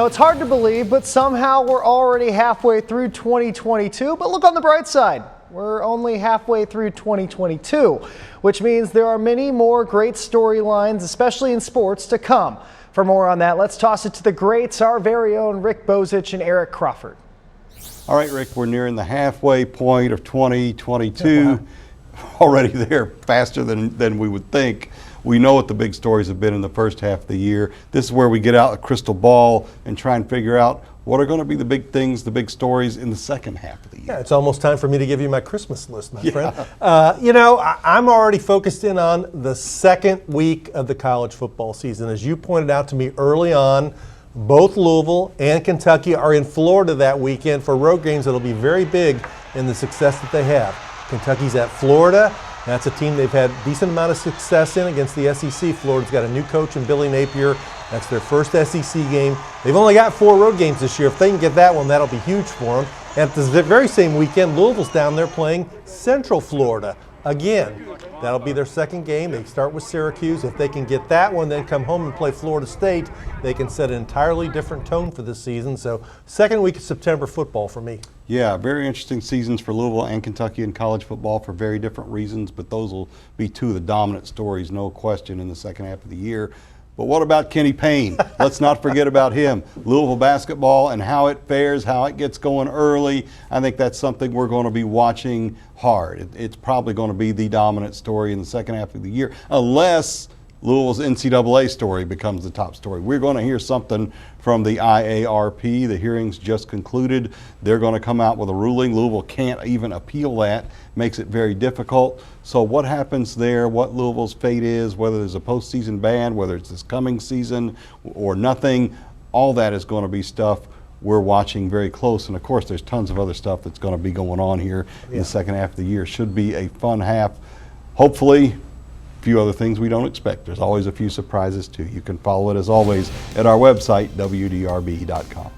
Now, it's hard to believe, but somehow we're already halfway through 2022. But look on the bright side. We're only halfway through 2022, which means there are many more great storylines, especially in sports, to come. For more on that, let's toss it to the greats, our very own Rick Bozich and Eric Crawford. All right, Rick, we're nearing the halfway point of 2022. Wow. Already there, faster than we would think. We know what the big stories have been in the first half of the year. This is where we get out a crystal ball and try and figure out what are going to be the big things, the big stories in the second half of the year. Yeah, it's almost time for me to give you my Christmas list, my friend. I'm already focused in on the second week of the college football season. As you pointed out to me early on, both Louisville and Kentucky are in Florida that weekend for road games that'll be very big in the success that they have. Kentucky's at Florida. That's a team they've had a decent amount of success in against the SEC. Florida's got a new coach in Billy Napier. That's their first SEC game. They've only got 4 road games this year. If they can get that one, that'll be huge for them. And at the very same weekend, Louisville's down there playing Central Florida. Again, that'll be their second game. They start with Syracuse. If they can get that one, then come home and play Florida State, they can set an entirely different tone for this season. So second week of September football for me. Yeah, very interesting seasons for Louisville and Kentucky in college football for very different reasons, but those will be 2 of the dominant stories, no question, in the second half of the year. But what about Kenny Payne? Let's not forget about him. Louisville basketball and how it fares, how it gets going early. I think that's something we're going to be watching hard. It's probably going to be the dominant story in the second half of the year, unless Louisville's NCAA story becomes the top story. We're going to hear something from the IARP. The hearings just concluded. They're going to come out with a ruling. Louisville can't even appeal that. Makes it very difficult. So what happens there, what Louisville's fate is, whether there's a postseason ban, whether it's this coming season or nothing, all that is going to be stuff we're watching very close. And of course, there's tons of other stuff that's going to be going on here in the second half of the year. Should be a fun half. Hopefully, a few other things we don't expect. There's always a few surprises too. You can follow it as always at our website, WDRB.com.